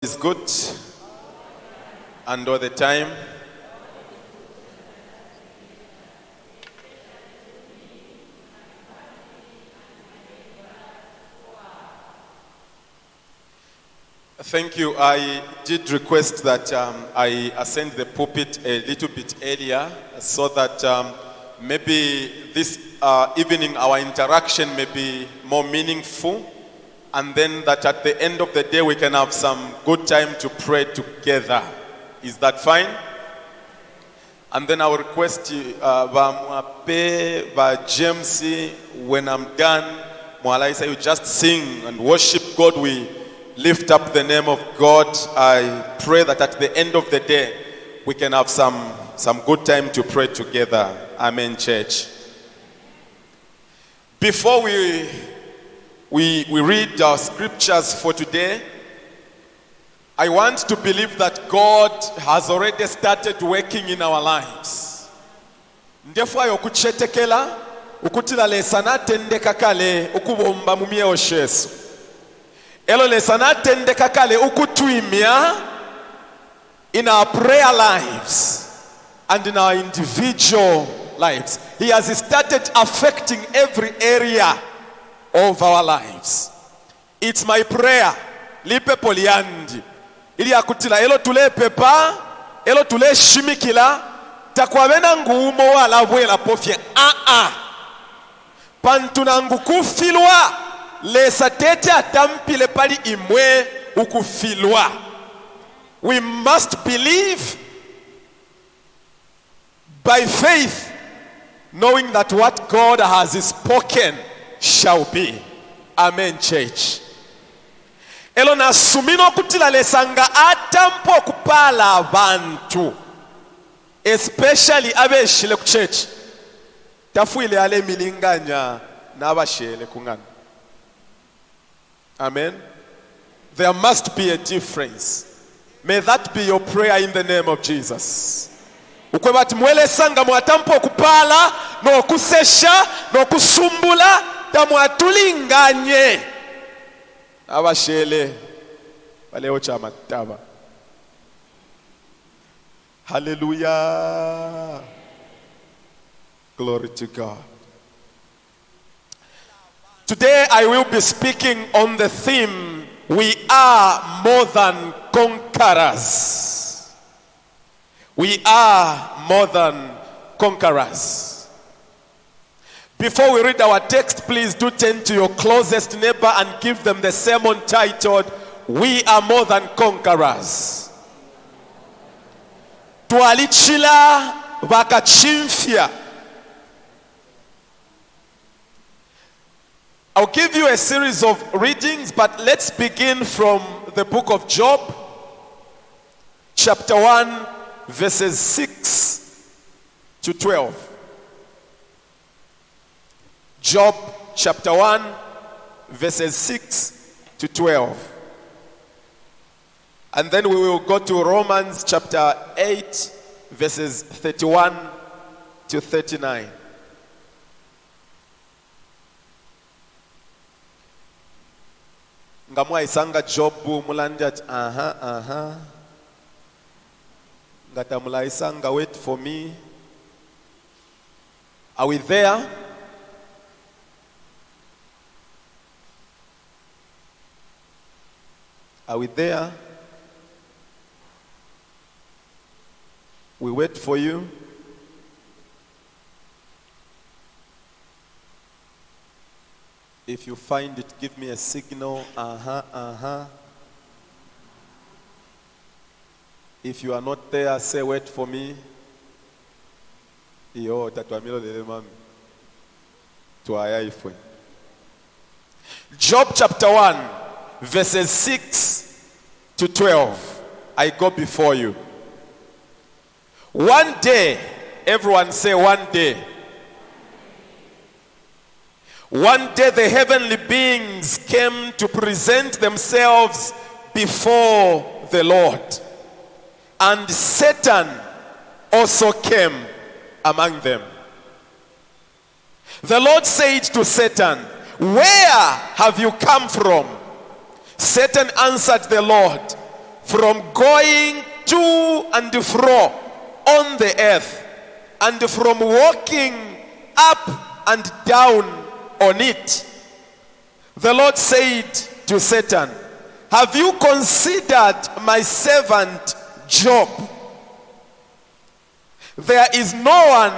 Is good and all the time. Thank you. I did request that I ascend the pulpit a little bit earlier so that maybe this evening our interaction may be more meaningful, and then that at the end of the day we can have some good time to pray together. Is that fine? And then I will request you, James, when I'm done, you just sing and worship God. We lift up the name of God. I pray that at the end of the day we can have some good time to pray together. Amen, church. Before we read our scriptures for today, I want to believe that God has already started working in our lives. Ndefwa yokuchetekela ukutila lesana tendeka kale ukubomba mumie oshesu. Elo lesana tendeka kale ukutuimia in our prayer lives and in our individual lives. He has started affecting every area of our lives. It's my prayer. Lipe poliandi. Ili akutila elo tule pepa, elo tule shimikila, takwabena ngumo wala wela pofye. Pantunangu kufilwa, lesa tete atampile pali imwe ukufilwa. We must believe by faith, knowing that what God has spoken shall be. Amen, church. Elo na sumino kutila lesanga atampo kupala abantu, especially abeshile ku church. Tafuile ale milinganya na abashele kungana. Amen. There must be a difference. May that be your prayer in the name of Jesus. Ukwebati mwele sanga mwatampo kupala, no kusesha, no kusumbula, tamwatulinganye. Abashele baleo chama taba. Hallelujah. Glory to God. Today I will be speaking on the theme, we are more than conquerors. We are more than conquerors. Before we read our text, please do turn to your closest neighbor and give them the sermon titled, We Are More Than Conquerors. Tualichila vakachimfia. I'll give you a series of readings, but let's begin from the book of Job, chapter 1, verses 6 to 12. Job chapter 1, verses 6 to 12. And then we will go to Romans chapter 8, verses 31 to 39. Ngamwa isanga Job mulanjat ngatamula isanga wait for me. Are we there? Are we there? We wait for you. If you find it, give me a signal. If you are not there, say wait for me. Yo, tatuamilo lele mami. Tuaya ifwe. Job chapter 1, verses 6 to 12. I go before you. One day, everyone say one day. One day the heavenly beings came to present themselves before the Lord. And Satan also came among them. The Lord said to Satan, "Where have you come from?" Satan answered the Lord, from going to and fro on the earth, and from walking up and down on it. The Lord said to Satan, have you considered my servant Job? There is no one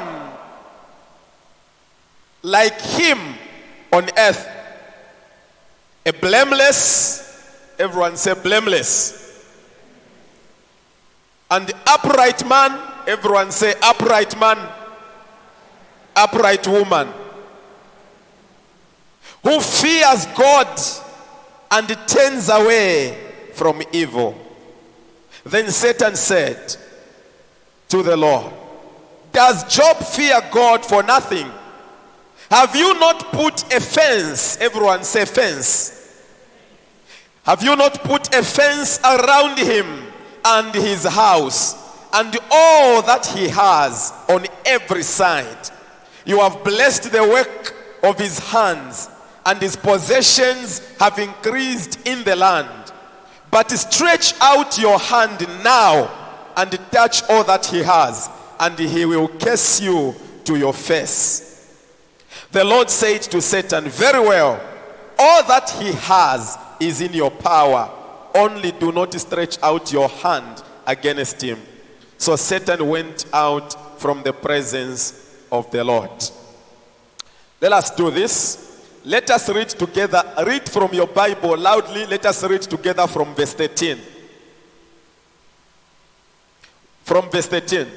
like him on earth. A blameless, everyone say blameless. And upright man, everyone say upright man. Upright woman. Who fears God and turns away from evil. Then Satan said to the Lord, does Job fear God for nothing? Have you not put a fence? Everyone say fence. Have you not put a fence around him and his house and all that he has on every side? You have blessed the work of his hands, and his possessions have increased in the land. But stretch out your hand now and touch all that he has, and he will curse you to your face. The Lord said to Satan, very well, all that he has is in your power. Only do not stretch out your hand against him. So Satan went out from the presence of the Lord. Let us do this. Let us read together. Read from your Bible loudly. Let us read together from verse 13. From verse 13.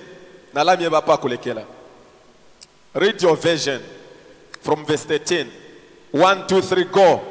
Read your version. From verse 13. 1, 2, 3, go.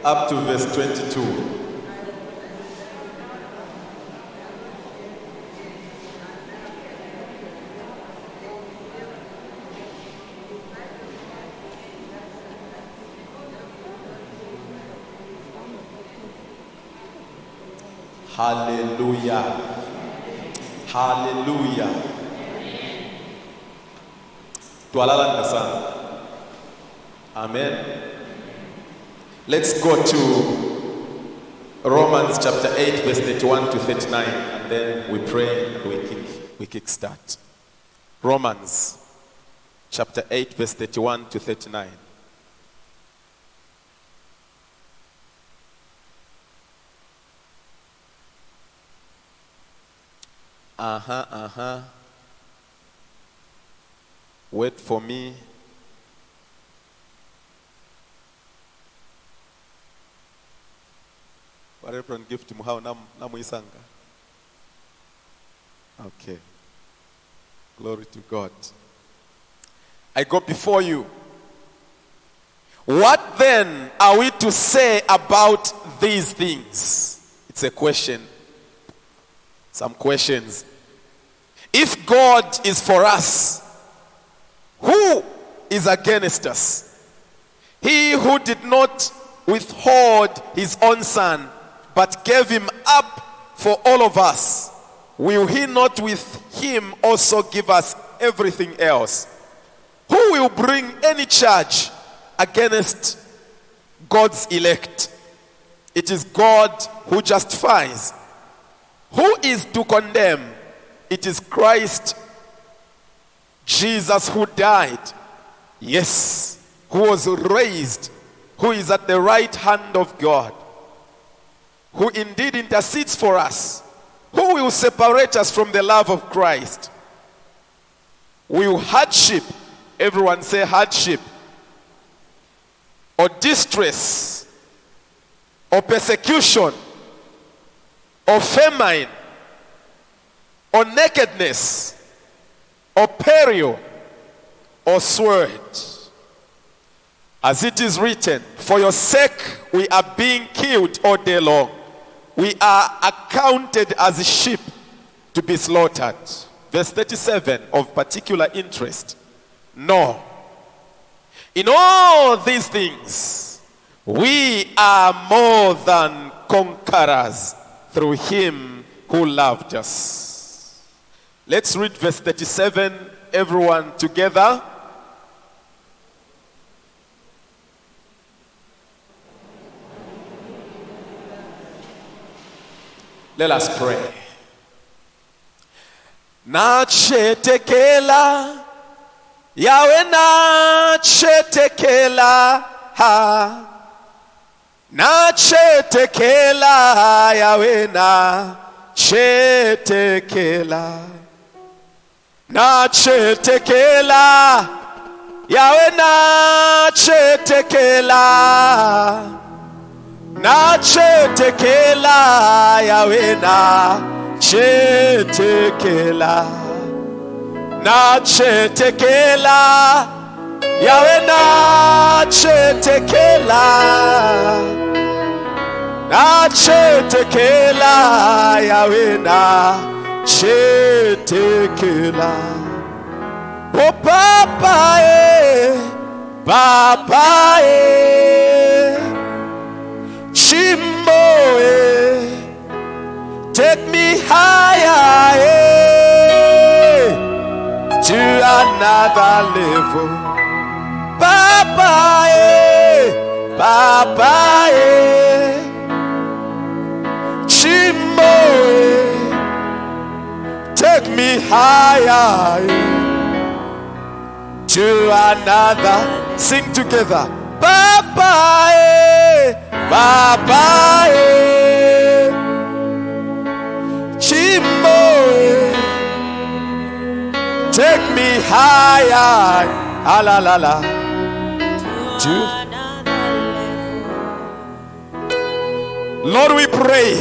Up to verse 22. Hallelujah. Hallelujah. Twalala sana. Amen. Let's go to Romans chapter 8 verse 31 to 39, and then we pray and we kick start. Romans chapter 8 verse 31 to 39. Wait for me. Whatever and give to Muhao Namuisanga. Okay. Glory to God. I go before you. What then are we to say about these things? It's a question. Some questions. If God is for us, is against us. He who did not withhold his own son, but gave him up for all of us, will he not with him also give us everything else? Who will bring any charge against God's elect? It is God who justifies. Who is to condemn? It is Christ Jesus who died, yes, who was raised, who is at the right hand of God, who indeed intercedes for us. Who will separate us from the love of Christ? Will hardship, everyone say hardship, or distress, or persecution, or famine, or nakedness, or peril, or sword? As it is written, for your sake we are being killed all day long. We are accounted as sheep to be slaughtered. Verse 37 of particular interest. No. In all these things, we are more than conquerors through him who loved us. Let's read verse 37, everyone together. Let us pray. Nachetekela, Yahweh nachetekela, ha. Nachetekela, Yahweh nachetekela. Nachetekela, Yahweh nachetekela. Nachetekela, Yahweh nachetekela. Nachetekela, Yahweh nachetekela. Nachetekela, Yahweh nachetekela. Oh Papa, Papa, Chimbo, take me higher, to another level. Papa, Papa, Chimbo, take me higher, to another. Sing together. Papa, Papa, Chimbo, take me higher, la la la, to Lord, we pray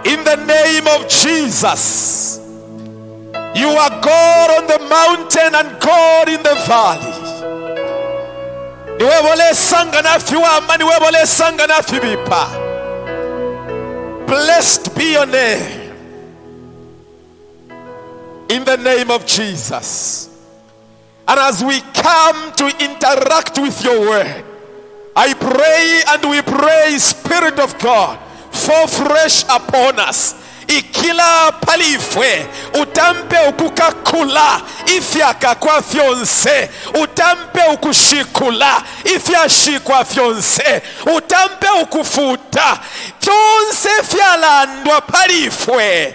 in the name of Jesus. You are God on the mountain and God in the valley. Blessed be your name. In the name of Jesus. And as we come to interact with your word, I pray and we pray, Spirit of God, fall fresh upon us. Ikila palifwe utampe ukukakula ifyaka kwa fyonse, utampe ukushikula ifyashikwa fyonse, utampe ukufuta fyonse fyalandwa palifwe,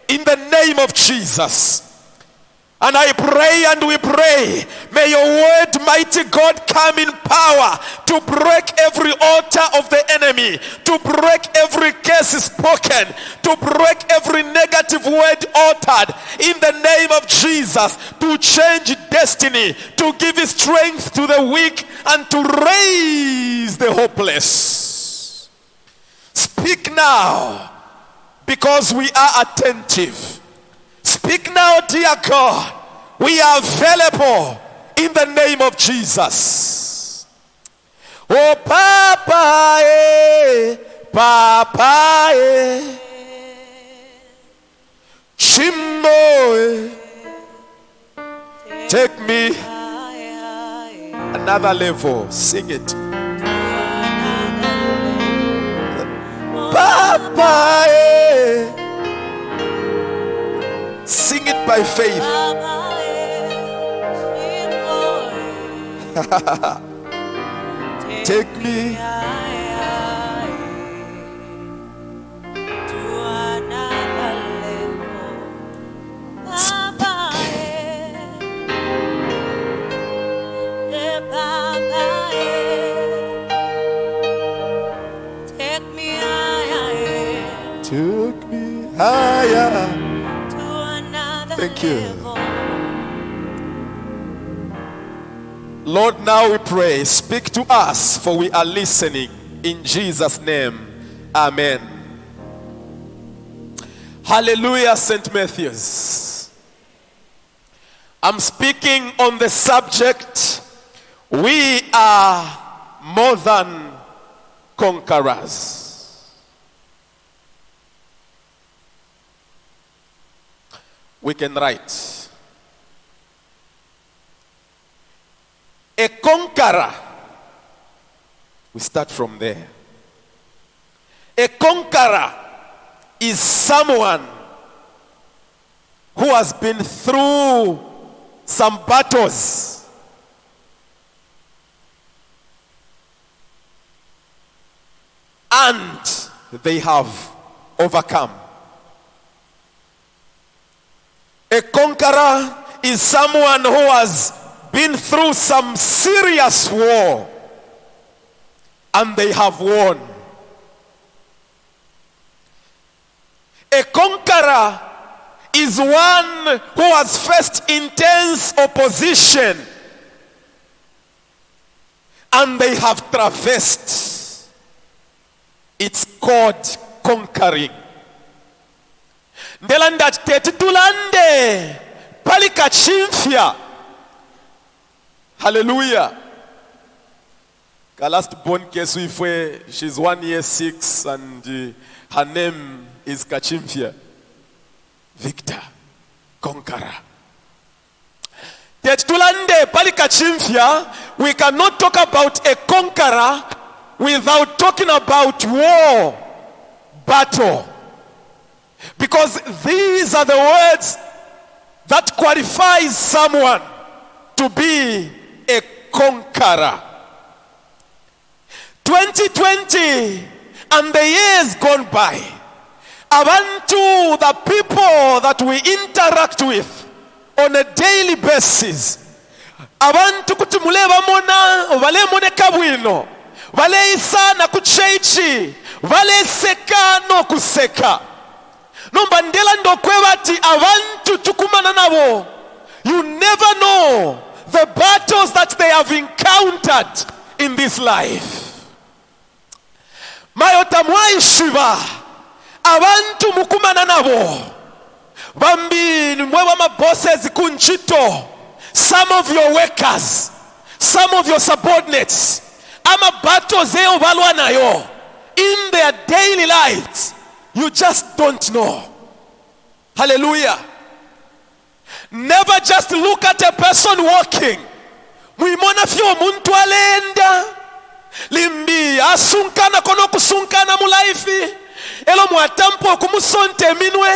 in the name of Jesus. And I pray and we pray, may your word, mighty God, come in power to break every altar of the enemy, to break every curse spoken, to break every negative word uttered in the name of Jesus, to change destiny, to give strength to the weak and to raise the hopeless. Speak now, because we are attentive. Speak now, dear God. We are available in the name of Jesus. Oh, Papa, Papa, Chimbo, take me Another level. Sing it. Papa, sing it by faith. Take me to another level. Papa, Papa, take me higher. Took me higher. To another Thank you. level. Lord, now we pray, speak to us, for we are listening. In Jesus' name, amen. Hallelujah, St. Matthews. I'm speaking on the subject, we are more than conquerors. We can write. A conqueror, we start from there. A conqueror is someone who has been through some battles. And they have overcome. A conqueror is someone who has been through some serious war and they have won. A conqueror is one who has faced intense opposition and they have traversed. It's called conquering. Ndelanda tetulande palika chimfia. Hallelujah. Her last born case, she's 1 year 6 and her name is Kachimfia. Victor, conqueror. Tetulande pali Kachimfia, we cannot talk about a conqueror without talking about war, battle. Because these are the words that qualifies someone to be a conqueror. 2020 and the years gone by, abantu, the people that we interact with on a daily basis, abantu kuti mule bamona vale moneka bwino vale isa na kuchechi vale seka no kuseka nomba ndela ndokwe bati abantu tukumana nabo. You never know the battles that they have encountered in this life. Mayotamwai shiva abantu mukumana nabo bambi mwewa mabosses kunchito, some of your workers, some of your subordinates, ama battles eo balwa nayo in their daily lives. You just don't know. Hallelujah. Never just look at a person walking. Muimona fyo muntu alenda limbi asunkana kono kusunkana mulaifi elo mwatampo kumusonte minwe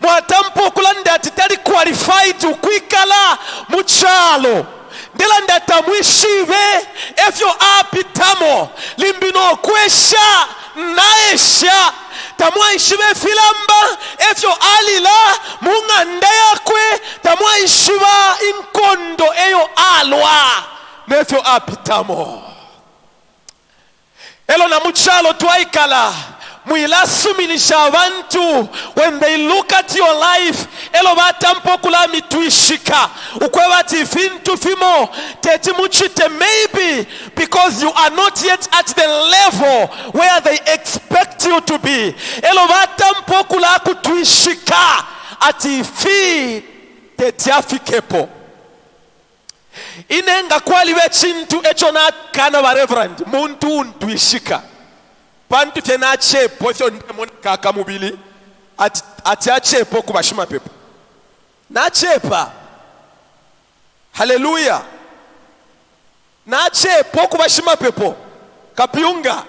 mwatampo kulanda atitali qualified ukwikala muchalo ndela ndatamwishive efyo apitamo limbi no kwesha naesha tamwaishive filamba efyo alila munganda yakwe tamwaishiva inkondo eyo alwa nefyo apitamo elo na muchalo twaikala mwilasuminisha abantu when they look at your life elo batampo kula mitwishika ukwe bati fintu fimo teti muchite maybe because you are not yet at the level where they expect you to be elo batampo kula kutwishika ati fi teti afikepo inenga kwaliwe chintu echo na kana wa reverend muntu ntwishika pantu tena achepo efyo ndemoni kaka mubili ati achepo kubashima pepo na achepa. Hallelujah. nachepo kubashima pepo kapyunga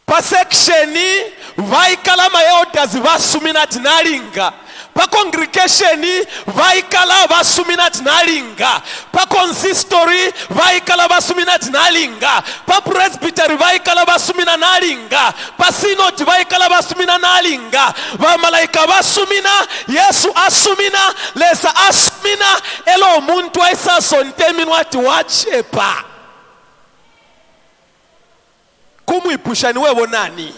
pa seksheni vaikala mayeodas vasuminati nalinga pa congregation vaikala vasuminati nalinga pa consistory vaikala vasuminati nalinga pa presbytery vaikala vasumina nalinga pa synod vaikala vasumina nalinga vamalaika vasumina Yesu asumina lesa asumina elo muntu aisasontemini wati wachepa kumwipushani wewo nani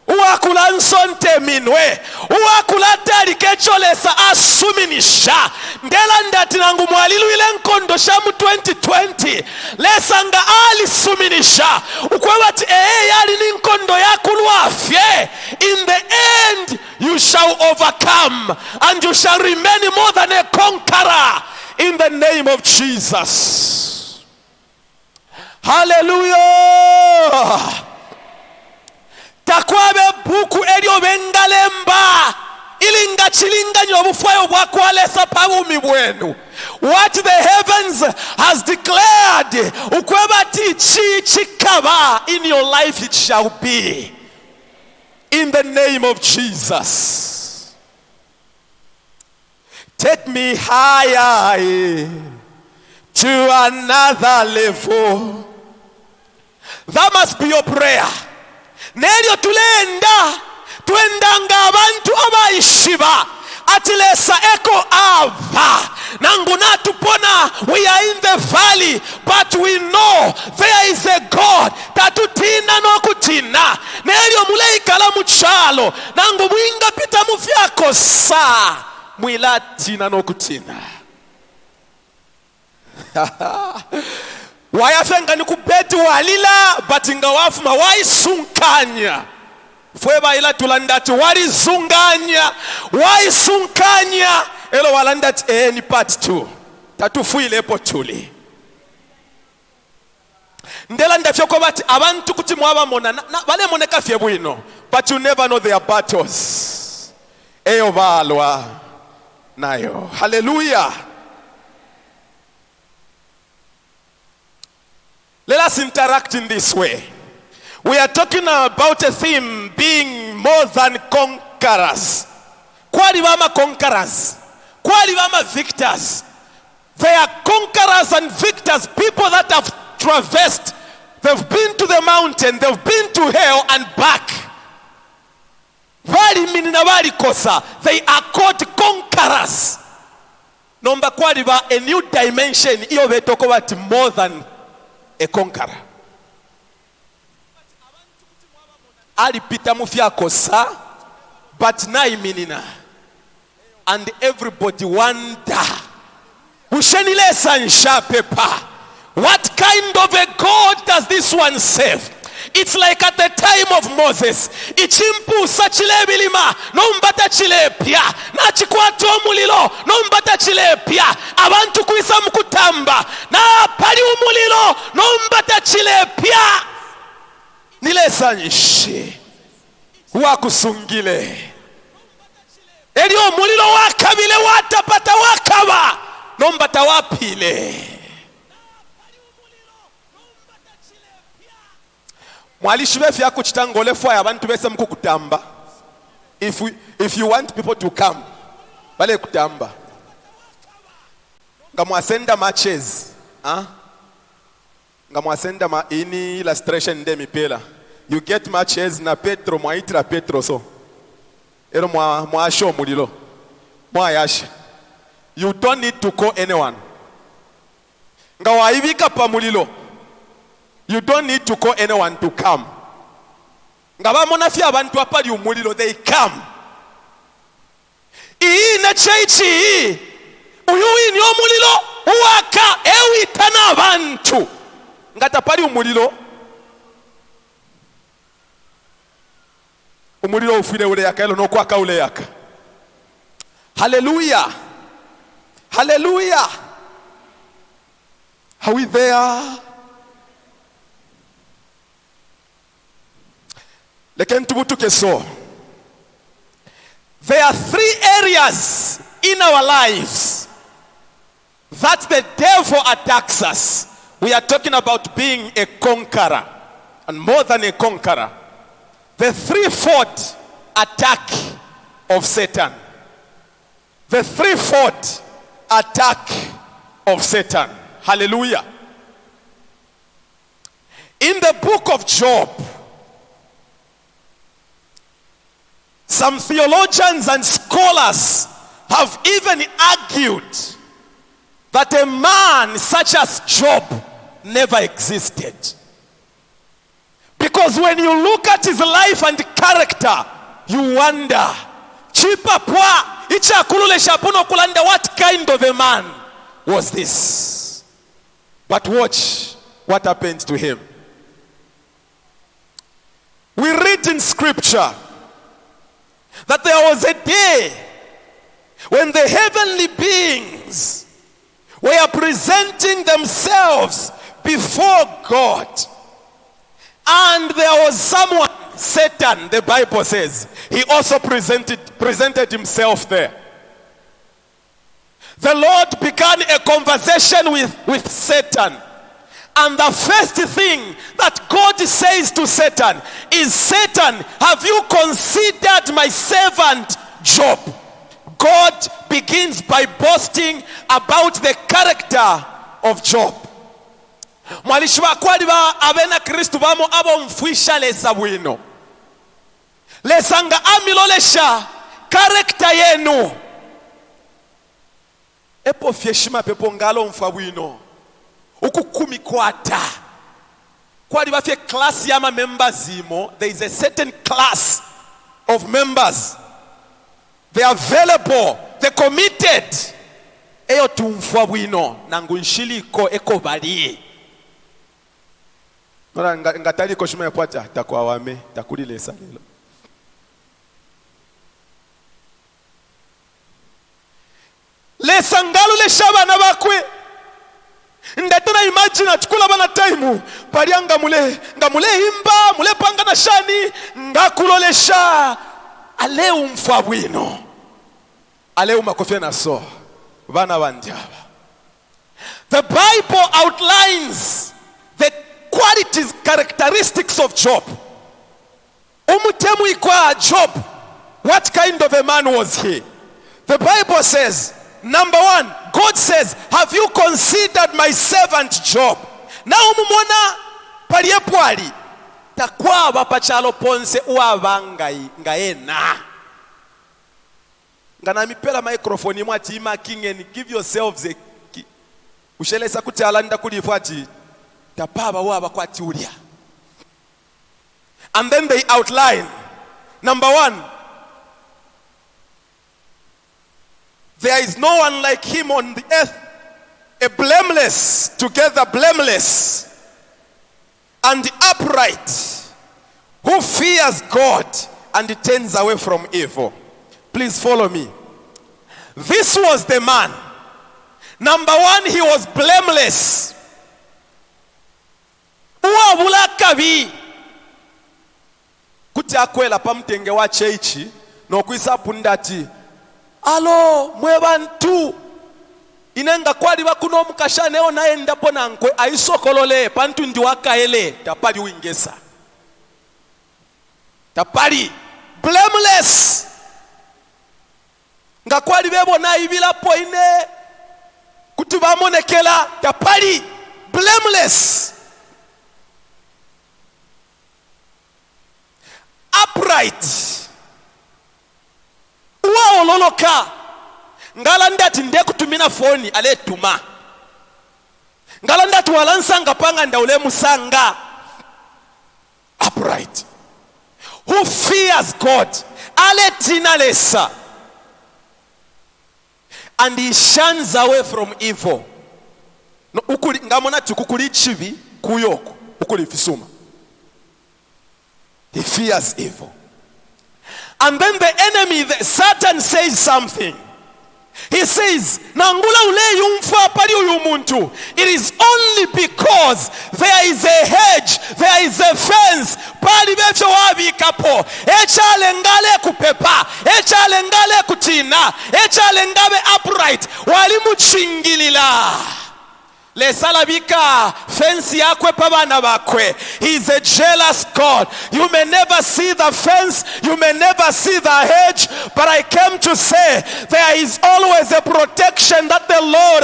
uwakula nsonte minwe uwakula tali kecholesa asuminisha ndela ndati nangu mwaliluile nkondo shamu 2020 lesa nga alisuminisha ukwewati yali ni nkondo yakulwafye. In the end you shall overcome and you shall remain more than a conqueror in the name of Jesus. Hallelujah. Takwabe buku elio bengalemba ilinga chilinga nyobufayo bwakwalesa pabumi bwenu. What the heavens has declared ukwebati chikaba in your life it shall be in the name of Jesus. Take me higher to another level. That must be your prayer. Nelio tuendanga abantu abaishiba atilesa eko ava nanguna tupona. We are in the valley but we know there is a God tatutina no kutina nelio muleikala muchalo nangu mwinga pita mufyako sa mwilatina no kutina. Wayafenga ni kubeti walila batinga wafuma waisunkanya fweba ila tulandati walizunganya waisunkanya elo walandati ni part 2 tatufuile epo tuli ndela ndafyoko bati abantu kuti mwabamona bale moneka fye bwino but you never know their battles eyo balwa nayo. Hallelujah. Let us interact in this way. We are talking about a theme being more than conquerors. Kwali bama conquerors. Kwali bama victors. They are conquerors and victors, people that have traversed. They've been to the mountain, they've been to hell and back. Vali minina vali kosa. They are called conquerors. Number kwali ba a new dimension. Iyo betoko bati more than a conqueror. Alipita mufya kosa but na iminina and everybody wonder ushenile sansha pepa, what kind of a God does this one serve? It's like at the time of Moses. Ichimpusa chile bilima nombata chile pia na chikwato mulilo nombata chile pia abantu kuisa mkutamba na pali umulilo nombata chile pia nile sanshi wakusungile elio mulilo wakabile watapata wakaba nombata wapile. Mwalishi befi yako chitangole fwa ya bantu bese mku kutamba. If you want people to come, bale kutamba. Ngamwasenda matches. Ngamwasenda ini illustration de mipela. You get matches na Petro mwaitira Petro so. Ero mwasho mulilo. Mwayasha. You don't need to call anyone. Ngawaibika pa mulilo. You don't need to call anyone to come. Ngabamona fya abantu apali umulilo, they come. Na chaichi uyu ni omulilo uwaka ewitana abantu ngatapali umulilo ufile ule yaka elo nokwaka ule yaka. Hallelujah. Hallelujah. Are we there? So there are 3 areas in our lives that the devil attacks us, we are talking about being a conqueror, and more than a conqueror. The threefold attack of Satan. The threefold attack of Satan. Hallelujah. In the book of Job, some theologians and scholars have even argued that a man such as Job never existed. Because when you look at his life and character, you wonder, what kind of a man was this? But watch what happened to him. We read in scripture that there was a day when the heavenly beings were presenting themselves before God. And there was someone, Satan, the Bible says, he also presented himself there. The Lord began a conversation with Satan. And the first thing that God says to Satan is, Satan, have you considered my servant Job? God begins by boasting about the character of Job. Mwalishi bakwali ba abena Kristu bamo abo mfwisha lesa bwino. Lesanga amilolesha character yenu. Epo fyeshima pepo ngalo mfa bwino. Ukukumi kwata. Kwali bafye class yama members imo. There is a certain class of members. They are available. They committed. Eyo tumfwa bwino. Nangunshiliko eko bali. Ngatali koshima ya pwata. Takwa wame. Takuli lesa lilo. Lesa ngalo leshaba na bakwe. Ndatana imagine atukula bana time. Palianga mule imba. Mule panga na shani. Ngakulolesha. Aleu mfwa bwino. Aleu makofia na so. Vana vandiaba. The Bible outlines the qualities, characteristics of Job. Umutemu ikwa Job. What kind of a man was he? The Bible says, number one, God says, have you considered my servant Job? Na umumona paliepwali. Takwa wapachalo ponse uavangai ngaena. Ngana mipela microphone mwati ima king and give yourselves a key. Ushelesa kuti alanda kulifwati. Tapaba waba kwa tiulia. And then they outline. Number one, there is no one like him on the earth. A blameless, together blameless and upright, who fears God and turns away from evil. Please follow me. This was the man. Number one, he was blameless. Uwabula kabi. Kuti akwela pamtenge wa cheichi no kuisa pundati. Alo mwebantu. Inenga kwali bakuno mukashane ona enda pona nkwe aisokolole pantu ndi wakaele tapali uingesa. Tapali blameless. Nga kwali bebo na ibila poine kuti bamonekela tapali blameless. Upright. Uwa ololoka. Ngala ndati nde kutumina phone ale tuma. Ngala ndati walansanga panga ndaule musanga. Upright. Who fears God. Ale tinalesa. And he shuns away from evil. No ukuli ngamona tukukuli chivi kuyoko ukuli fisuma. He fears evil. And then the enemy, Satan, says something. He says, Nangula ule yumfa pali uyu muntu. It is only because there is a hedge, there is a fence. Pali befyo wabikapo echale ngale kupepa, echale ngale kutina, echale ngabe upright walimuchingilila lesalabika fence yakwe pabana bakwe. He's a jealous God. You may never see the fence, you may never see the hedge, but I came to say there is always a protection that the Lord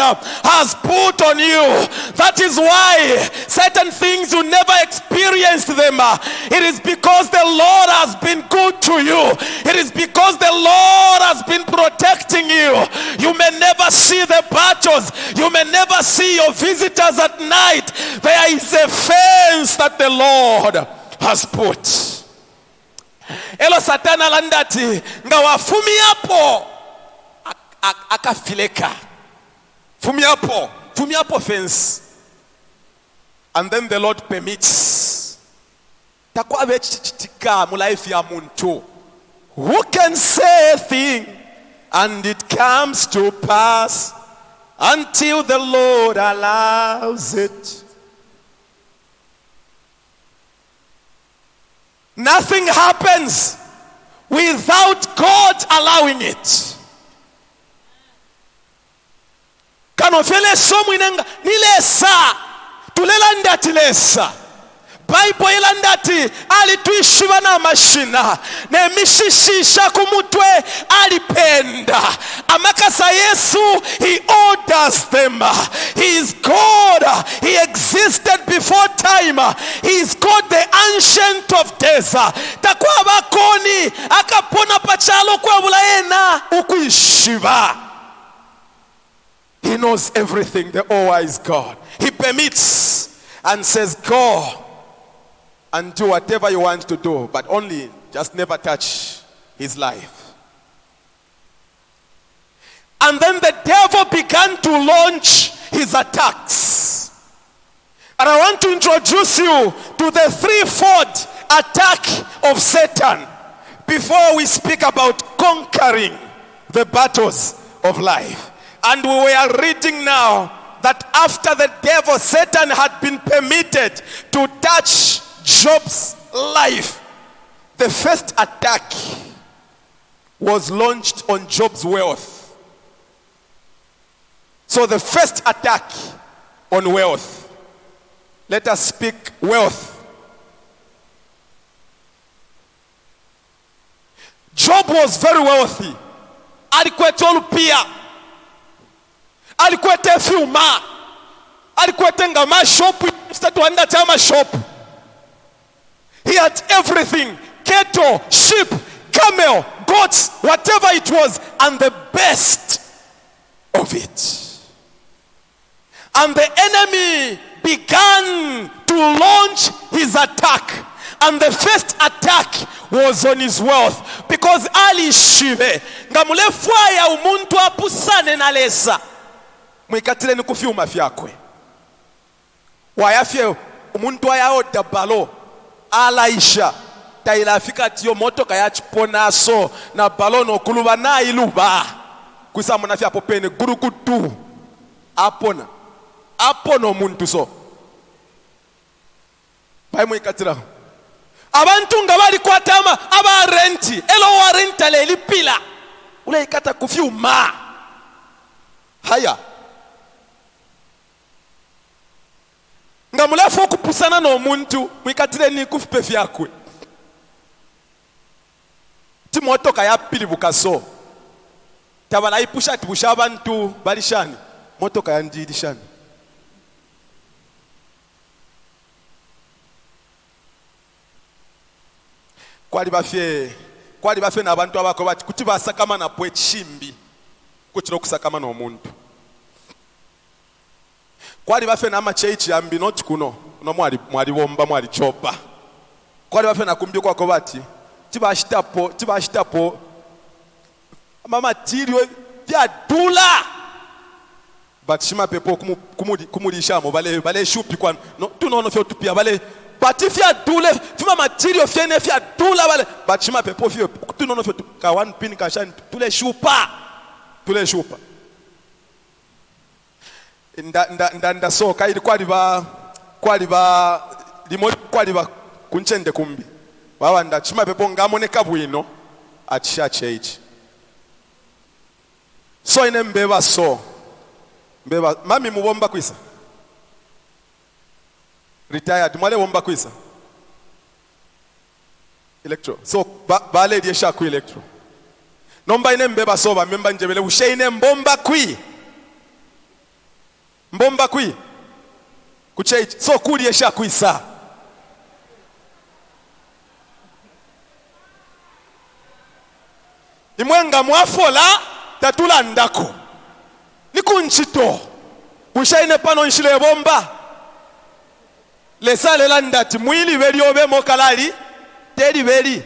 has put on you. That is why certain things you never experienced them. It is because the Lord has been good to you. It is because the Lord has been protecting you. You may never see the battles, you may never see your visitors at night. There is a fence that the Lord has put. Elo satana landati nga wafumi hapo akafileka. Fumi hapo fence. And then the Lord permits. Takwa bechitika mu life ya muntu. Who can say a thing and it comes to pass until the Lord allows it? Nothing happens without God allowing it. Kanofele somu inenga nilesa tulelanda tilesa. Bible ilandati alituishiva na mashina ne mishishisha kumutwe alipenda amakasa Yesu. He orders them. He is God. He existed before time. He is called the Ancient of Days. Takwa bakoni akapona pachalo kwa bulaena ukuishiva. He knows everything, the all-wise God. He permits and says, go and do whatever you want to do, but only just never touch his life. And then the devil began to launch his attacks. And I want to introduce you to the threefold attack of Satan before we speak about conquering the battles of life. And we were reading now that after the devil, Satan had been permitted to touch Job's life, the first attack was launched on Job's wealth. So the first attack on wealth. Let us speak wealth. Job was very wealthy. Alikwete olupia. Alikwete fiuma. Alikwete ngama shop. Statuanda chama shop. He had everything. Cattle, sheep, camel, goats, whatever it was, and the best of it. And the enemy began to launch his attack. And the first attack was on his wealth. Because ali shive. Ngamulefwaya umuntu apusane na lesa. Mwikatile ni kufiuma fyakwe. Wayafye umuntu ayaota balo. Alaisha. Taila fika tiyo moto kaya chipona so. Na balo no kuluba na iluba. Kuisa munafya popene gurukutu. Apona. Apono muntu so. Pai mwikatila. Abantu nga bali kwatama aba renti elo wa renta le lipila ule ikata kufyuma haya nga mulafu okupusana n'omuntu mwikatire ni kufupe vyakwe timotoka ya pili bukaso tabala ipusha tibusha abantu balishani motoka ya ndilishani kwali bafye n'abantu abako bati kuti basakama na pwe chimbi kuchiro kusakama n'omuntu kwali bafye n'amachechi yambi not kuno no mwali bomba mwali chopa kwali bafye nakumbye kwako bati tibashitapo mama tirio bya dula batishima pepo kumulishamo bale shupi kwa no tunono fyo tupia bale batifia dule fima material fiene fia dula bale batishima pepo fyo tunono fyo ka one pin ka shani tule shupa ndasoka ili kwaliba kunchende kumbi baba ndachima pepo ngamoneka bwino achichache ichi so ine mbeba mami mubomba kwisa retired mwale bomba kwisa electro so bale diesha ku electro nomba ine mbeba so ba memba njebele ushe ine mbomba kwi kucheichi so kuli esha kwisa imwenga mwafola tatula ndako nikunchito ushaine pano nshile bomba lesale la ndati mwili beli obe mokalali teri beli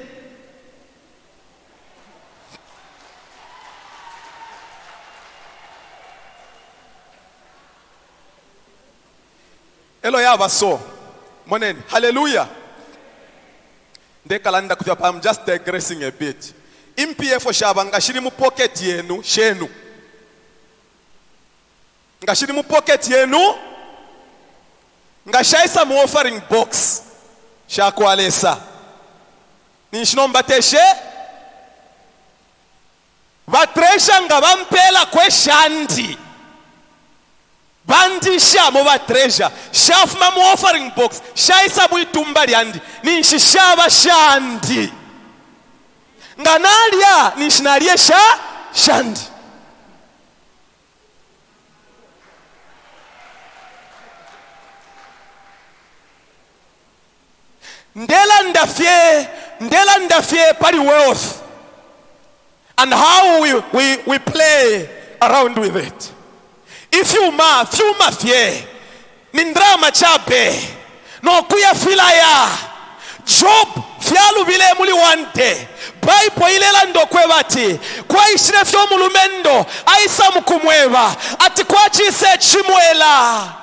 elo yaba so moneni hallelujah ndekalanda kutya I'm just digressing a bit impf shaba ngashiri mu pocket yenu shenu ngashiri mu pocket yenu ngashaisa mu offering box shakwalesa nishinomba teshe vatresha nga bampela kweshandi bandisha mu batresha shafuma mu offering box shaisa mu itumba lyandi ninshishaba shandi nganalya nishinalye shandi ndela ndafye pali wealth and how we play around with it if you mafye nindrama chape no kuya filaya Job fyalu bile muli wante Bible ilela ndokwe bati kwa ishire fyo mulumendo aisa mukumweba ati kwa chise chimwela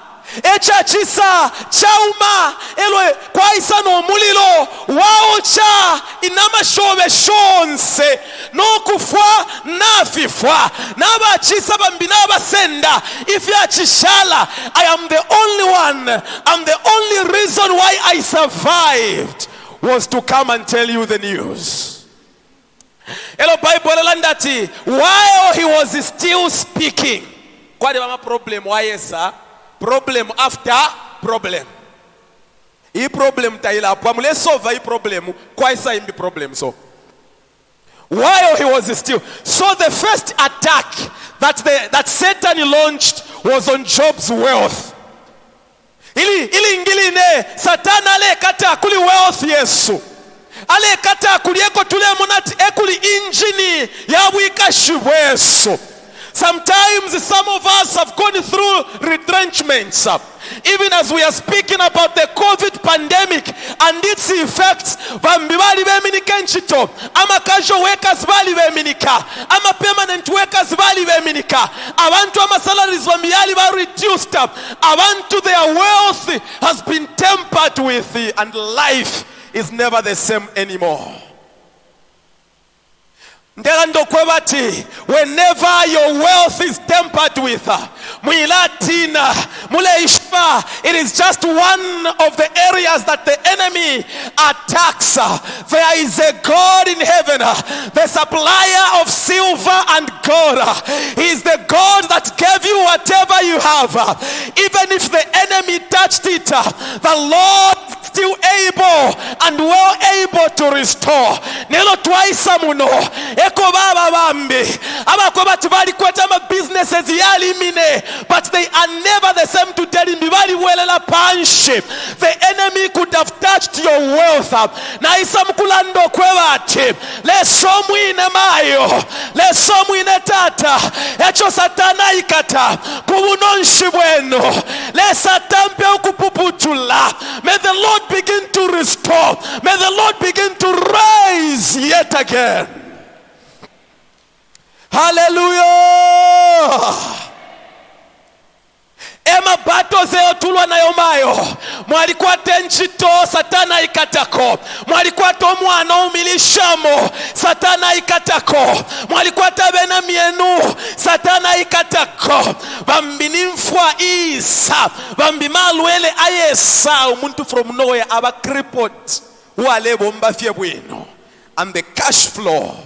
echa chisa chauma elwe kwa isa no mulilo wao cha inama shobe shonse no kufwa nafifwa naba chisa bambina basenda if ya chishala I am the only one, I'm the only reason why I survived was to come and tell you the news. Hello Bible landati while he was still speaking kwa de mama problem why yesa problem after problem I problem taila kwa mule solve I problem kwa isa imbi problem so while he was still so the first attack that Satan launched was on Job's wealth. Ili ingine Satana ale kata kuli wealth Yesu ale kata kulieko tule monati ekuli injini ya wika shibweso. Sometimes some of us have gone through retrenchments. Even as we are speaking about the COVID pandemic and its effects, bambibali beminika nchito, ama casual workers bali beminika, ama permanent workers bali beminika, abantu ama salaries bambiyali ba reduced, abantu their wealth has been tempered with, and life is never the same anymore. Whenever your wealth is tempered with, it is just one of the areas that the enemy attacks. There is a God in heaven, the supplier of silver and gold. He is the God that gave you whatever you have. Even if the enemy touched it, the Lord is still able and well able to restore. Nelo twaisa muno eko baba bambi abakoba tibali kwata ma businesses yali mine, but they are never the same to tell him bali welela panshi. The enemy could have touched your wealth na isa mkulando kwebati lesomu ine mayo lesomu ine tata echo Satana ikata kubunonshi bweno le satampe ukupuputula. May the Lord begin to restore. May the Lord begin to rise yet again. Hallelujah. Emma mabato zeotulwa nayo mayo mwalikwata enchito satana ikatako, mwalikwata omwana omilishamo satana ikatako, mwalikwata bena mienu satana ikatako, bambi nimfwa isa bambi malwele ayesa umuntu from nowhere aba crippled wale bomba fye bwino, and the cash flow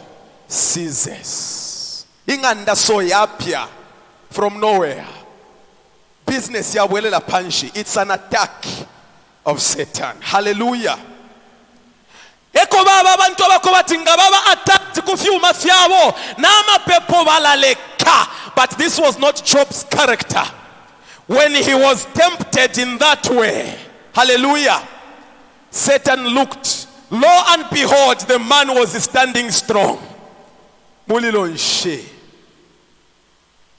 ceases. Inganda so yapya from nowhere. Business ya la panshi. It's an attack of Satan. Hallelujah. Eko baba abantu abakobati nga baba attacked kufyuma fyabo nama pepo balaleka. But this was not Job's character when he was tempted in that way. Hallelujah. Satan looked, lo and behold, the man was standing strong. Mulilo nshe.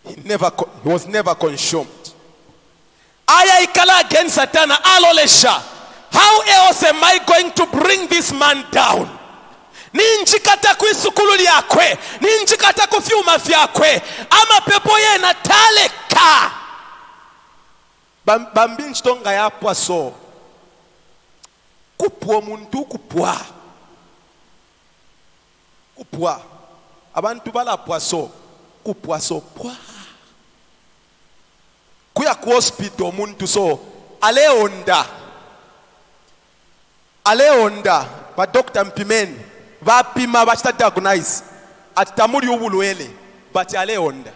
He was never consumed. Aya ikala against Satan alolesha. How else am I going to bring this man down? Ninjikata kuisukulu liyakwe, ninjikata kufyuma fyakwe, ama pepo ye nataleka. Bambi nchitonga yapwa so. Kupwa muntu kupwa. Kupwa. Abantu balapwa so. Kupwa so pwa. Kuya ku hospital muntu so. Aleonda ba Dr. Mpimeni bapima bachita diagnose atamuli ubulwele but aleonda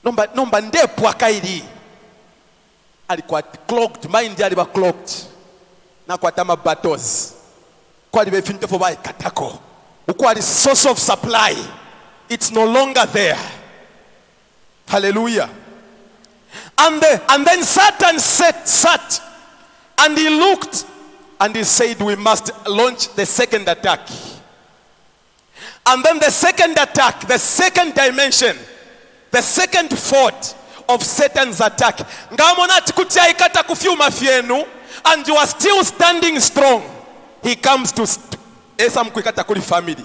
nomba ndepwa kairi alikuwa clogged, mind aliba clogged na kwa tama battles kwa libe finte fo ba katako ukwa the source of supply, it's no longer there. Hallelujah. And then Satan sat and he looked and he said, we must launch the second attack. And then the second attack, the second dimension, the second fort of Satan's attack. And you are still standing strong. He comes to family.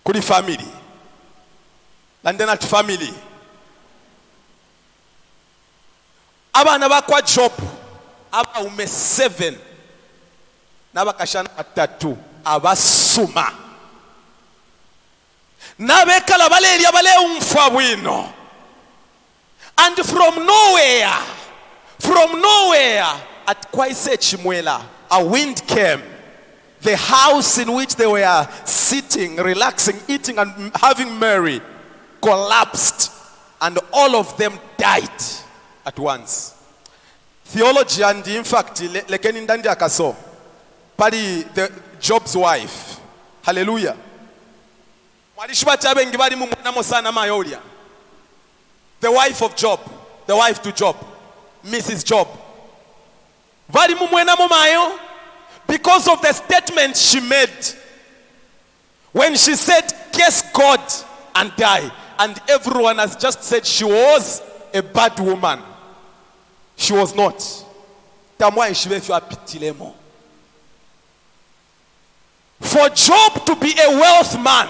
Kuli family. And then at family. Abana bakwa Job. Aba ume 7. Nabakashana 3. Abasuma. Nabekala baleri abale umfa bwino. And from nowhere, at Kwaise Chimwela, a wind came. The house in which they were sitting, relaxing, eating, and having merry collapsed, and all of them died at once. Theology, and in fact, lekeni ndandi akaso, pali the Job's wife. Hallelujah. The wife of Job, the wife to Job, Mrs. Job. Because of the statement she made when she said, "Curse God and die," and everyone has just said she was a bad woman. She was not. For Job to be a wealth man,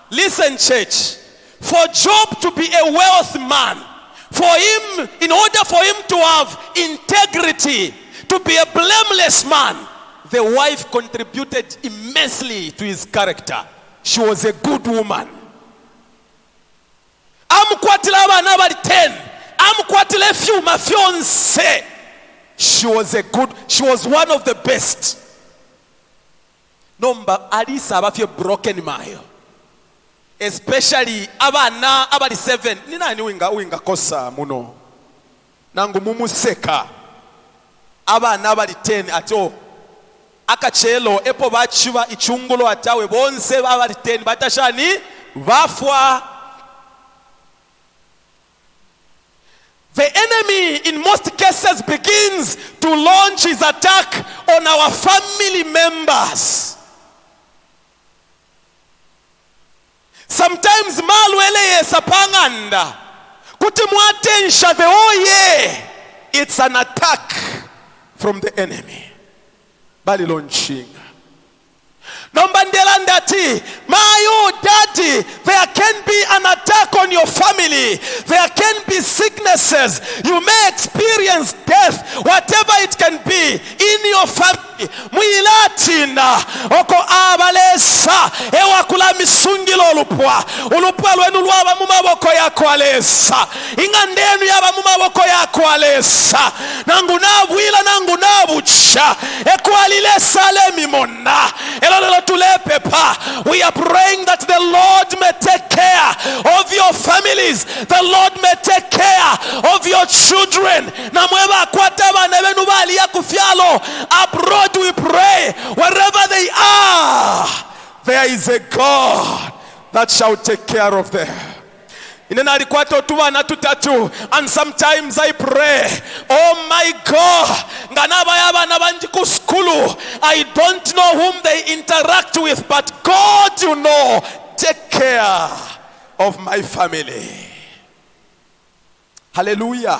listen, church. For Job to be a wealth man, for him, in order for him to have integrity, to be a blameless man, the wife contributed immensely to his character. She was a good woman. Amkwatila abana bali 10. Amkwatile few mafionse. She was one of the best. Nomba alisa abafye broken mayo. Especially abana abali 7. Nina ni winga kosa muno. Nangu mumuseka. Abana abali 10 ato. Akachelo epo bachiba ichungulo atawe bonse abali 10 batashani bafwa. The enemy in most cases begins to launch his attack on our family members. Sometimes malwele yesapanganda kutimwatensha the oye. It's an attack from the enemy. Bali launching. Nomba ndela ndati, mayo daddy, there can be an attack on your family. There can be sicknesses. You may experience death, whatever it can be in your family. Muilatina oko abalesa ewa kula misungilo ulupwa lwenu lwaba mu maboko yako alesa inga ndenu yaba mu maboko yako alesa nangu nabwila nangu nabucha ekwalile salemi monna elolelo tulepepa. We are praying that the Lord may take care of your families, the Lord may take care of your children. Na mweba kwata bana benu bali ya kufyalo abroad. We pray wherever they are, there is a God that shall take care of them. And sometimes I pray, oh my God, I don't know whom they interact with, but God, you know, take care of my family. Hallelujah.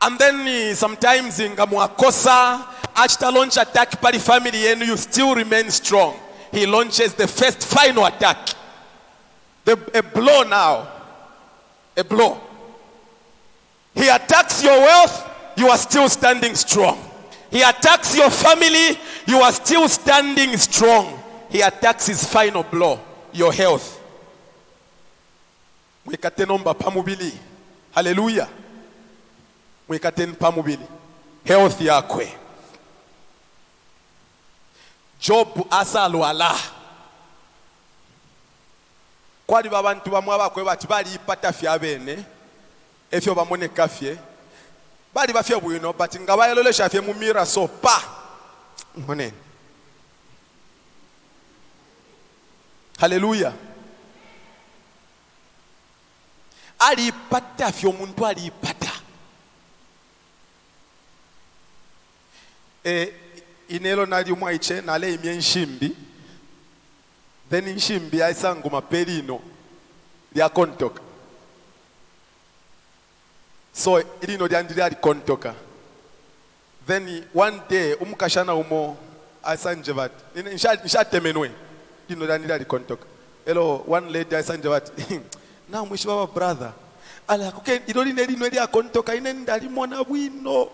And then sometimes in Gamuakosa, after launch attack by the family and you still remain strong. He launches the first final attack. A blow now. A blow. He attacks your wealth, you are still standing strong. He attacks your family, you are still standing strong. He attacks his final blow, your health. Hallelujah. Health yakwe. Job asalwala. Kwali babantu bamwe abakwe bati bali ipata fya bene efyo bamone kafye bali bafye bwino but nga bayololesha fye mu mira so pa ngone. Hallelujah. Ali ipata fyo omuntu ali ipata inelo nali umwaiche nale imye nshimbi then nshimbi aisangu mapelino lya kontoka so ilino lyandili ali kontoka then one day umukashana umo aisanje bati nishatemenwe lino lyandili ali kontoka hello one lady aisanje bati na mwishi baba brother ala kuke ilo lino lya kontoka ine ndali mona bwino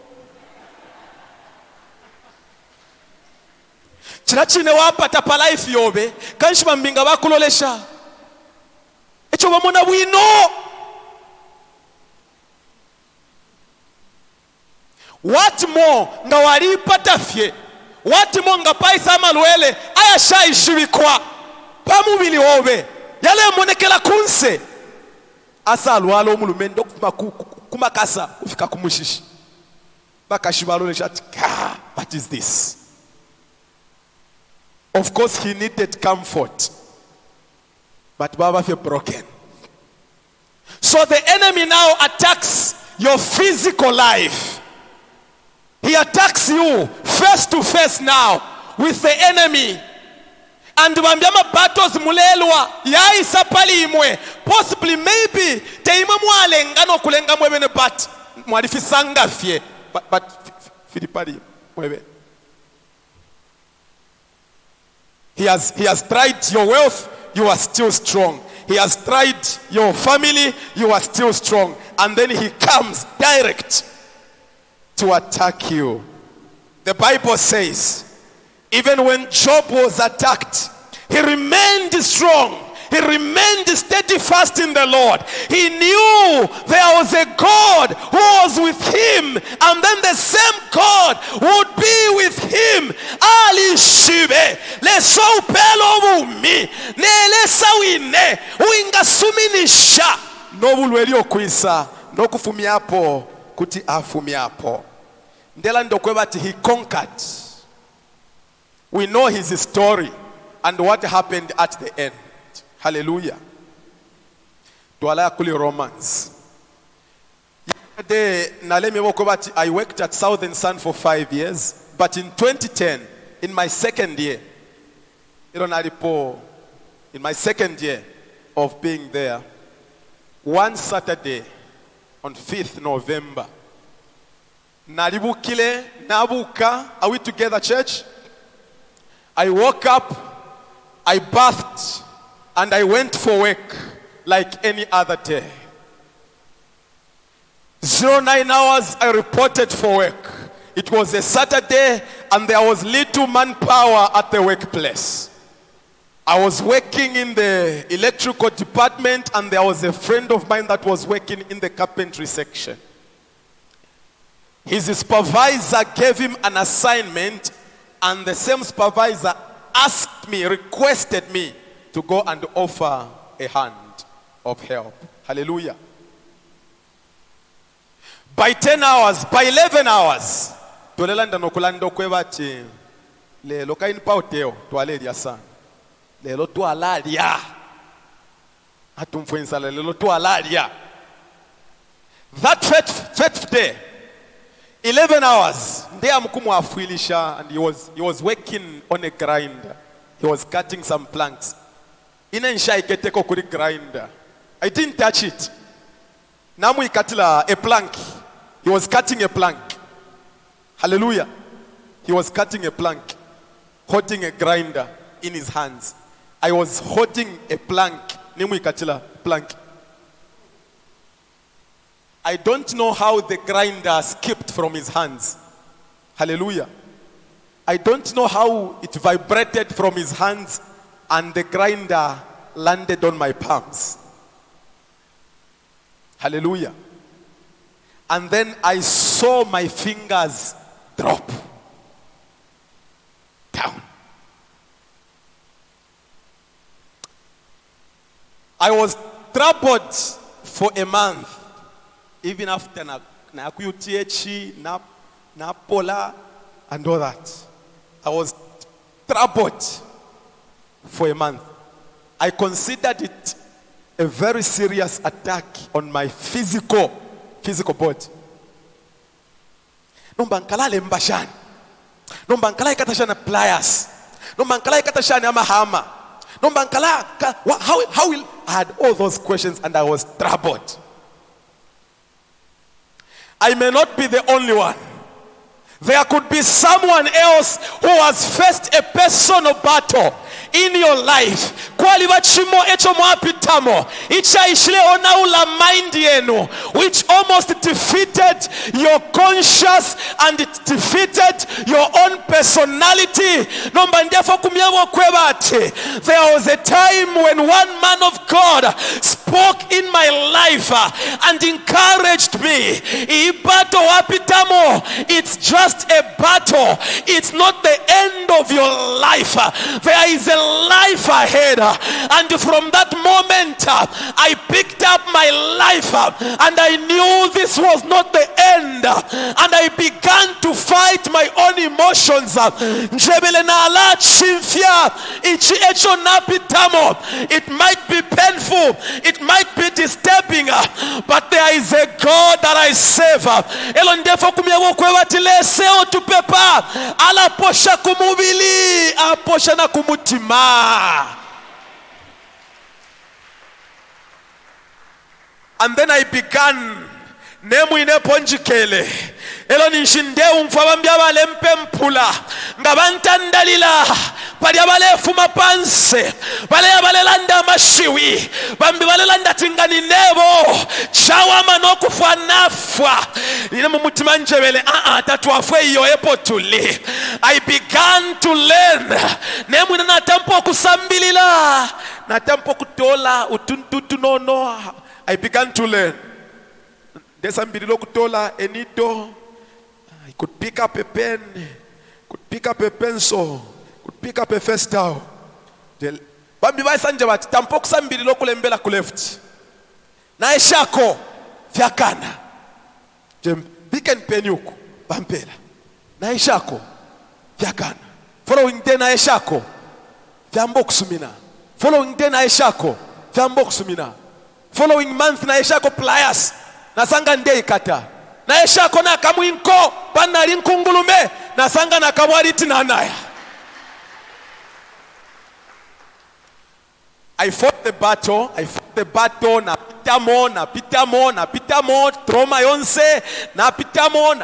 chirachine wapata pa life yobe kanshi bambinga bakulolesha echo bamona bwino. What more nga walipata fye, what more nga paisa amalwele aya shaishibikwa pamubili wobe yale monekela kunse asa alwalo omulumendo kumakasa ufika kumushishi bakashibalolesha ati what is this? Of course, he needed comfort. But Baba felt broken. So the enemy now attacks your physical life. He attacks you face to face now with the enemy. And wambiama battles mulelwa ya isapali imwe. Possibly, maybe, teima mwalenga no kulenga mwebene but mwadifisanga fye. But filipari mwebe. He has tried your wealth, you are still strong. He has tried your family, you are still strong. And then he comes direct to attack you. The Bible says, even when Job was attacked, he remained strong. He remained steadfast in the Lord. He knew there was a God who was with him, and then the same God would be with him. Ali shibe leso upelo bumi ne lesa wine uinga suminisha nobulweli okwisa nokufumiapo kuti afumiapo ndela ndokwe bati he conquered. We know his story and what happened at the end. Hallelujah. Tualaya kuli Romans. I worked at Southern Sun for 5 years, but in 2010, in my second year, in my second year of being there, one Saturday on 5th November, Nalibukile, nabuka. Are we together, church? I woke up, I bathed, and I went for work like any other day. 09 hours, I reported for work. It was a Saturday, and there was little manpower at the workplace. I was working in the electrical department, and there was a friend of mine that was working in the carpentry section. His supervisor gave him an assignment, and the same supervisor asked me, requested me to go and offer a hand of help. Hallelujah. By 10 hours, by 11 hours, tolelanda nokulanda kwebati lelo kaini pauteo twalelia sana. Lelo twalalia. Atumfwenza lelo twalalia. That fifth day, 11 hours, ndiye mkumu afuilisha, and he was working on a grinder. He was cutting some planks. Inensha iketeko kuri grinder. I didn't touch it. Namu ikatila a plank. He was cutting a plank. Hallelujah. He was cutting a plank, holding a grinder in his hands. I was holding a plank. Nimu ikatila plank. I don't know how the grinder skipped from his hands. Hallelujah. I don't know how it vibrated from his hands and the grinder landed on my palms. Hallelujah. And then I saw my fingers drop down. I was troubled for a month. Even after na kuyutiechi, na pola, and all that. I was troubled for a month. I considered it a very serious attack on my physical body. Nomba nkalale mbashani. Nomba nkala ikatashana pliers. Nomba nkala ikatashana amahama. Nomba nkala, how will I had all those questions and I was troubled. I may not be the only one. There could be someone else who has faced a personal battle in your life. Kwaliba chimo echo mwapitamo. Icha ishile ona ula mind yenu, which almost defeated your conscience and it defeated your own personality. Nomba ndefo kumyewo kwebate. There was a time when one man of God spoke in my life and encouraged me. Ibato wapitamo. It's just a battle. It's not the end of your life. There is a life ahead. And from that moment, I picked up my life and I knew this was not the end. And I began to fight my own emotions. It might be painful, it might be disturbing, but there is a God that I serve. Tupepa ala posha kumubili aposha na kumutima. And then I began nemu ineponjikele elo ninshinde umfabambya bale mpempula ngabantandalila pali abalefu mapanse bale landa mashiwi bambi bale landa tingani nebo chawama nokufanafwa ine mumutima njebele tatuafwe iyo epo tuli. I began to learn nemu na tempo kusambilila na tempo kutola utuntutu nono. I began to learn. Desambirilo kutola enito. I could pick up a pen, could pick up a pencil, could pick up a first towel. Bambi bai sanje bati tampo kusambirilo kulembela kuleft. Na eshako vyakana. Jem biken penyuku bampela. Na eshako vyakana. Following day na eshako vyambo kusumina. Following day na eshako vyambo kusumina. Following month na eshako pliers na sanga ndei kata na eshako na kamwinko pana linkungulume na sanga na kabwari tinanaya. I fought the battle na pitamo, throw my own say, na pitamo,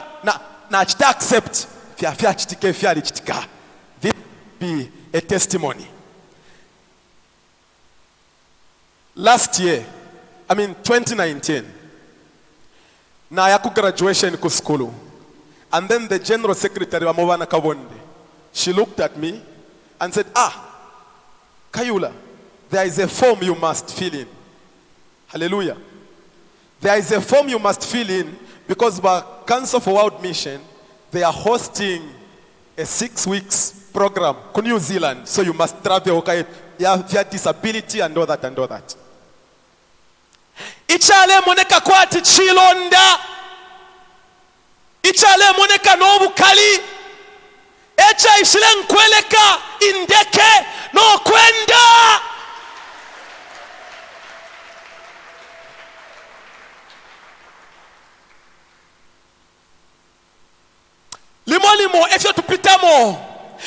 na chita accept fya chitika fyali chitika. This be a testimony. Last year, 2019, na yaku graduation ku school, and then the general secretary wa Mobana Kabonde, she looked at me and said, Kayula, there is a form you must fill in. Hallelujah. There is a form you must fill in because by Council for World Mission, they are hosting a 6 weeks program to New Zealand. So you must travel, okay? You have disability and all that and all that. Ichale moneka kwati chilonda. Ichale moneka no bukali. Echa ishile nkweleka indeke no kwenda. Limo efyo tupitamo.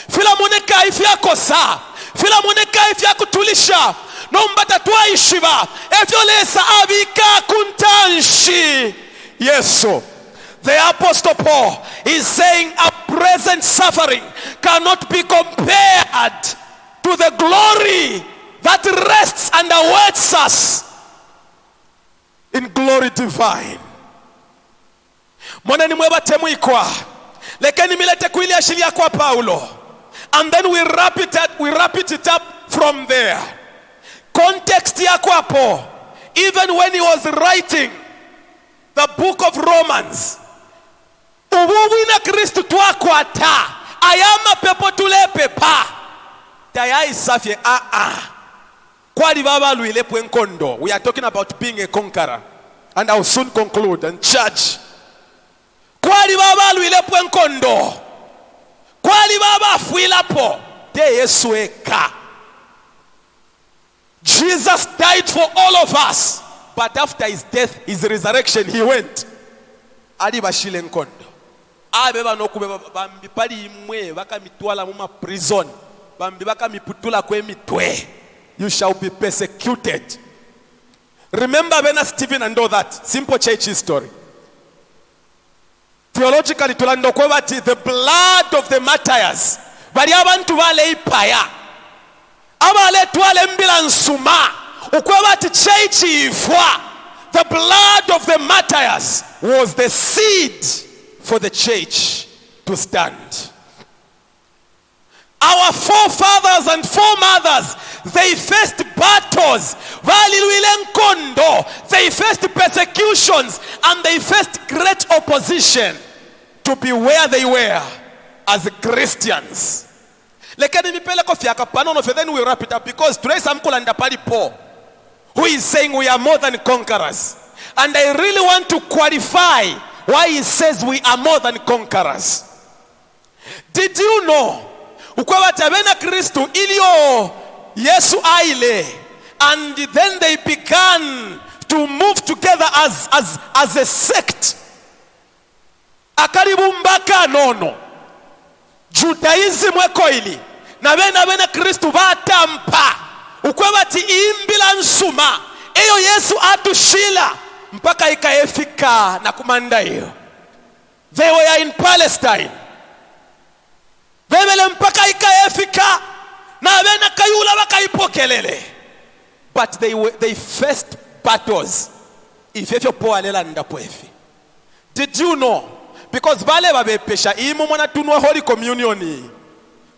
Fila moneka ifya kosa. Fila moneka ifya kutulisha. Nombata tuaishiba. Efyo lesa abika kuntanshi. Yeso. The Apostle Paul is saying a present suffering cannot be compared to the glory that rests and awaits us in glory divine. Mwana ni mweba temu ikwa. Lekeni milete kuili ashilia kwa Paulo. And then we wrap it up from there. Context ya kwapo. Even when he was writing the book of Romans, ubuwina Kristu tuakwata. Ayama pepo tulepe pa. Tayai safye Kwali baba luilepo enkondo. We are talking about being a conqueror. And I will soon conclude and judge. Kwali baba luilepo enkondo. Kwali baba fuilapo. Te Yesu eka. Jesus died for all of us. But after his death, his resurrection, he went. Ali bashile enkondo. Abeba nokubeba bambi pali imwe baka mitwala muma prison. Bambi baka miputula kwe mitwe. You shall be persecuted. Remember when Stephen and all that. Simple church history. Theologically tulando kwebati the blood of the martyrs. Bali abantu bale ipaya. Abale twale mbila nsuma. Ukwebati church ifwa. The blood of the martyrs was the seed for the church to stand. Our forefathers and foremothers, they faced battles, they faced persecutions, and they faced great opposition to be where they were as Christians. Then we wrap it up because today some Kulanda Paul who is saying we are more than conquerors. And I really want to qualify why he says we are more than conquerors. Did you know? Ukwabatabena Kristu ilio Yesu aile. And then they began to move together as a sect. Akaribumbaka nono. Judaism wekoili. Na bena Kristu batampa. Ukwabati imbila nsuma. Eyo Yesu atushila. Mpaka ikaefika na kumanda hiyo. They were in Palestine. Bebele mpaka ikaefika. Na bena kayula wakaipokelele. But they faced battles. Ifefyo poa lela ndapoefi. Did you know? Because bale babepesha imu mwana tunwa Holy Communion.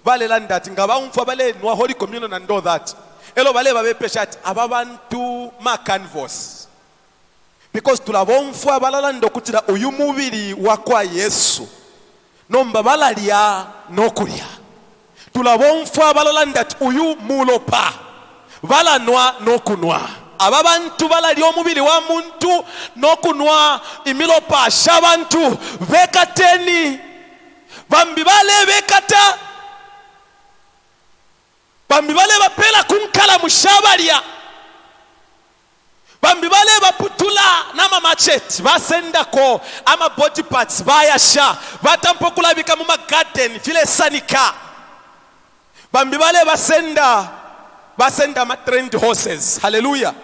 Bale landati ngaba umfa bale nwa Holy Communion and all that. Elo bale babepesha ababantu ma canvas. Because tulabomfa balala ndokutira uyu mubiri wakwa Yesu. Nomba balalia nokulia. Tulabomfa balala ndati uyu mulopa. Balanwa nokunwa. Ababantu balalia omubiri wa muntu nokunwa imilopa shabantu bekateni. Bambi bale bekata. Bambi bale bapela kunkala mushabalia. Bambi bale baputula nama machete basenda ko ama body parts bayasha batampokula bika mu garden file sanika. Bambi bale basenda ma trained horses. Hallelujah.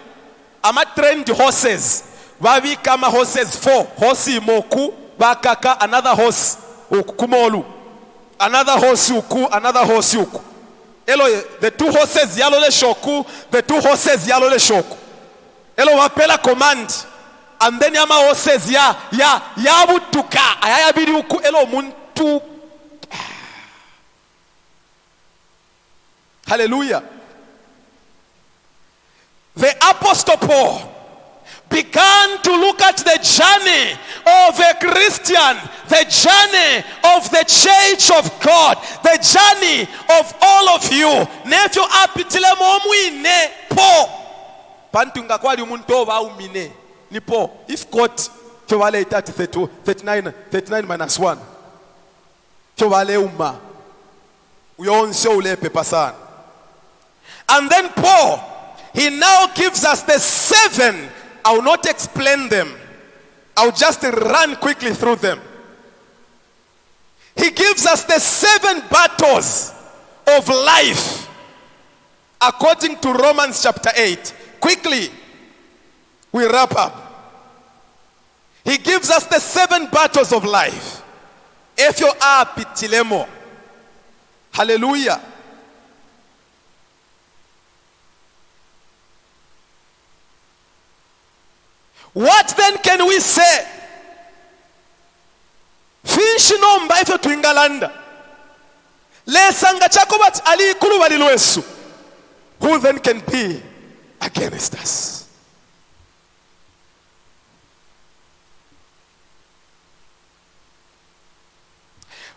Ama trained horses babika ma horses 4 hosi moku bakaka another horse kumolu, another horse uku, another horse uku. Elo, the two horses yalole shoku, the two horses yalole shoku. Elo wapela command, and then yama horses yabutuka, ayabidi uku, elo muntu. Hallelujah. The Apostle Paul began to look at the journey of a Christian, the journey of the church of God, the journey of all of you. Nefyo apitile momwine po. Pantunga kwali umuntu oba umine. Ni po. If God chowale 39 minus 1. Chowale uma. Uyonse ulepe pasan. And then Paul, he now gives us the 7. I will not explain them. I'll just run quickly through them. He gives us the 7 battles of life according to Romans chapter 8. Quickly, we wrap up. He gives us the 7 battles of life. If you are pitilemo. Hallelujah. What then can we say? Fish nomba ifyo tuingalanda. Lesanga chako bat ali ikulu balilwesu. Who then can be against us?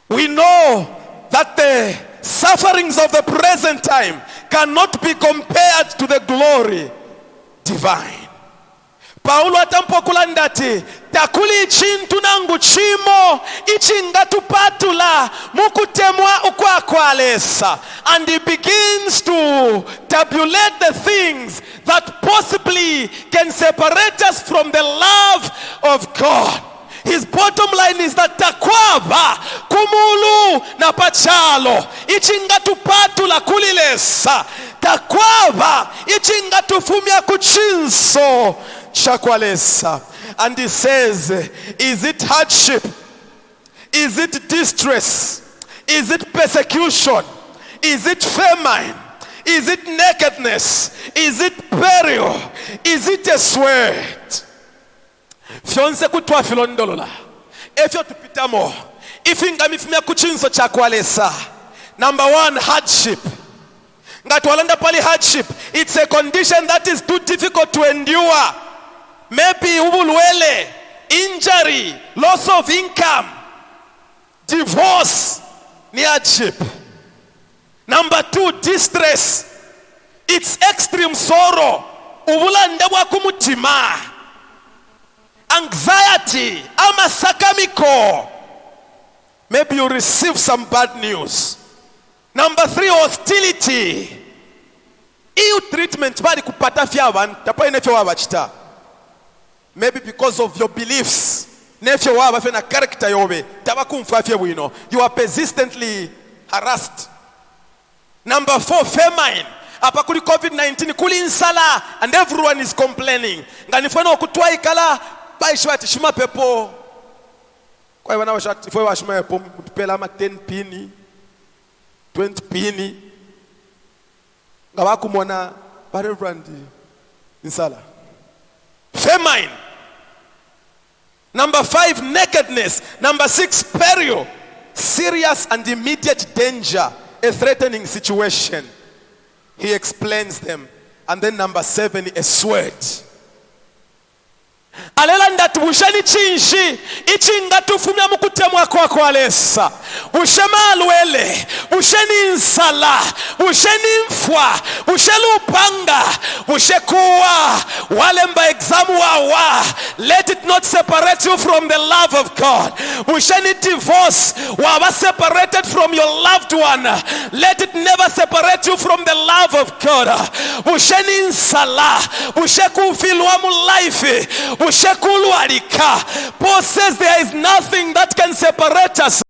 We know that the sufferings of the present time cannot be compared to the glory divine. Paulo atampokulanda ndati takuli chintu nangu chimo ichinga tupatula mukutemwa ukwakwalesa, and he begins to tabulate the things that possibly can separate us from the love of God. His bottom line is that takwava kumulu na pachalo ichinga tupatula kulilesa, takwava ichinga tufumia kuchinso chakwalesa. And he says, is it hardship? Is it distress? Is it persecution? Is it famine? Is it nakedness? Is it peril? Is it a sweat? Fyonse kutwa filondolola. Efyo tupitamo. Ifinga mifumia kuchinso chakwalesa. Number 1, hardship. Ngatwalanda pali hardship. It's a condition that is too difficult to endure. Maybe ubulwele, injury, loss of income, divorce, ni hardship. Number 2, distress. It's extreme sorrow. Ubulanda wakumutima. Anxiety, amasakamiko. Maybe you receive some bad news. Number 3, hostility. Iu treatment bali kupata fiawan, tapa inefyo wabachita. Maybe because of your beliefs. Nefyo waba fena character yobe. Tabakumfafye wino. You are persistently harassed. Number 4, famine. Apa kuli COVID-19 kuli insala and everyone is complaining. Nganifano kutwa ikala baishwati shima pepo. Kwa wana washati fwe washima pepo mtupela ama 10 pini 20 pini. Ngawaku mwana barevrandi insala. Famine. Number 5, nakedness. Number 6, peril. Serious and immediate danger. A threatening situation. He explains them. And then number 7, a sweat. Alela ndati bushani chinshi ichinga tufumya mukutemwa kwa alesa bushema alwele busheni insala busheni mfwa bushelu upanga bushekuwa walemba examu wa let it not separate you from the love of God. Busheni divorce waba separated from your loved one, let it never separate you from the love of God. Busheni insala busheku filwa mu life. Paul says there is nothing that can separate us